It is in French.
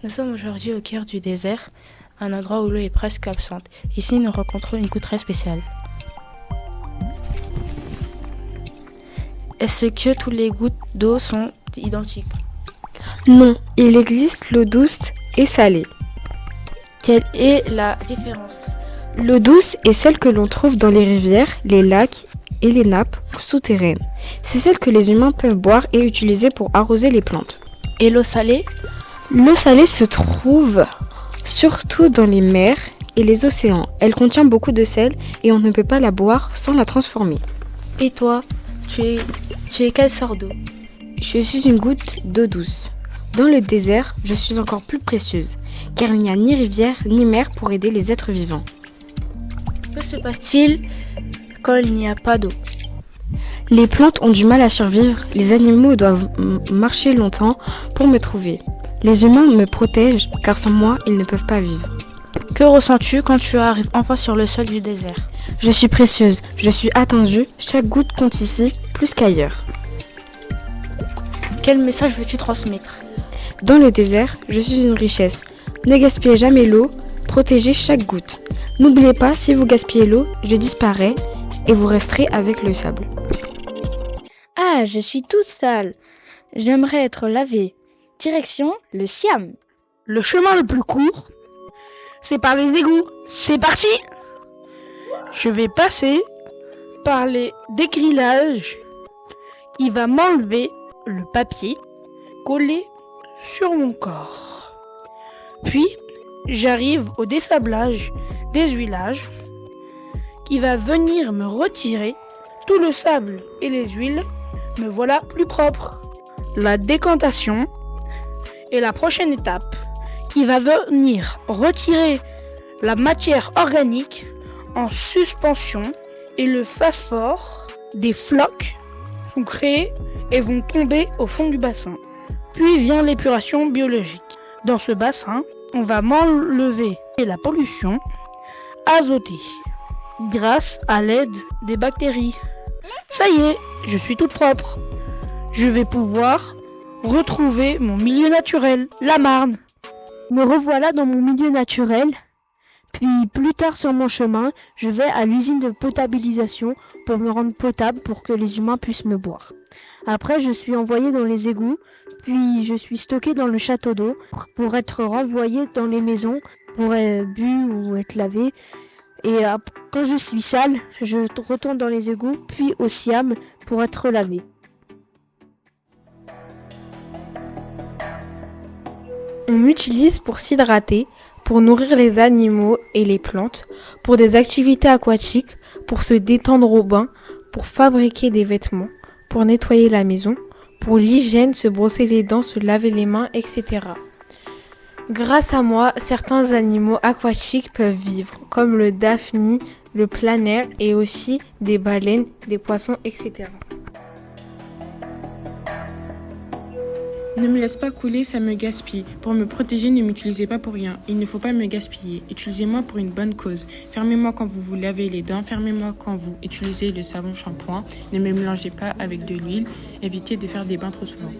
Nous sommes aujourd'hui au cœur du désert, un endroit où l'eau est presque absente. Ici, nous rencontrons une goutte très spéciale. Est-ce que toutes les gouttes d'eau sont identiques? Non, il existe l'eau douce et salée. Quelle est la différence? L'eau douce est celle que l'on trouve dans les rivières, les lacs et les nappes souterraines. C'est celle que les humains peuvent boire et utiliser pour arroser les plantes. Et l'eau salée? L'eau salée se trouve surtout dans les mers et les océans. Elle contient beaucoup de sel et on ne peut pas la boire sans la transformer. Et toi, tu es quelle sorte d'eau? Je suis une goutte d'eau douce. Dans le désert, je suis encore plus précieuse, car il n'y a ni rivière ni mer pour aider les êtres vivants. Que se passe-t-il quand il n'y a pas d'eau? Les plantes ont du mal à survivre, les animaux doivent marcher longtemps pour me trouver. Les humains me protègent, car sans moi, ils ne peuvent pas vivre. Que ressens-tu quand tu arrives enfin sur le sol du désert? Je suis précieuse, je suis attendue, chaque goutte compte ici, plus qu'ailleurs. Quel message veux-tu transmettre? Dans le désert, je suis une richesse. Ne gaspillez jamais l'eau, protégez chaque goutte. N'oubliez pas, si vous gaspillez l'eau, je disparais et vous resterez avec le sable. Ah, je suis toute sale. J'aimerais être lavée. Direction le Siam. Le chemin le plus court, c'est par les égouts. C'est parti! Je vais passer par les dégrillages. Il va m'enlever le papier collé sur mon corps. Puis, j'arrive au dessablage des huilages qui va venir me retirer tout le sable et les huiles. Me voilà plus propre. La décantation est la prochaine étape qui va venir retirer la matière organique en suspension et le phosphore des flocs sont créés et vont tomber au fond du bassin. Puis vient l'épuration biologique. Dans ce bassin, on va m'enlever la pollution azotée grâce à l'aide des bactéries. Ça y est, je suis toute propre. Je vais pouvoir retrouver mon milieu naturel, la Marne. Me revoilà dans mon milieu naturel. Puis plus tard sur mon chemin, je vais à l'usine de potabilisation pour me rendre potable pour que les humains puissent me boire. Après, je suis envoyé dans les égouts, puis je suis stocké dans le château d'eau pour être renvoyé dans les maisons pour être bu ou être lavé. Et quand je suis sale, je retourne dans les égouts, puis au Siam pour être lavé. On m'utilise pour s'hydrater, pour nourrir les animaux et les plantes, pour des activités aquatiques, pour se détendre au bain, pour fabriquer des vêtements, pour nettoyer la maison, pour l'hygiène, se brosser les dents, se laver les mains, etc. Grâce à moi, certains animaux aquatiques peuvent vivre, comme le daphnie, le planaire et aussi des baleines, des poissons, etc. Ne me laisse pas couler, ça me gaspille. Pour me protéger, ne m'utilisez pas pour rien. Il ne faut pas me gaspiller. Utilisez-moi pour une bonne cause. Fermez-moi quand vous vous lavez les dents. Fermez-moi quand vous utilisez le savon shampoing. Ne me mélangez pas avec de l'huile. Évitez de faire des bains trop souvent.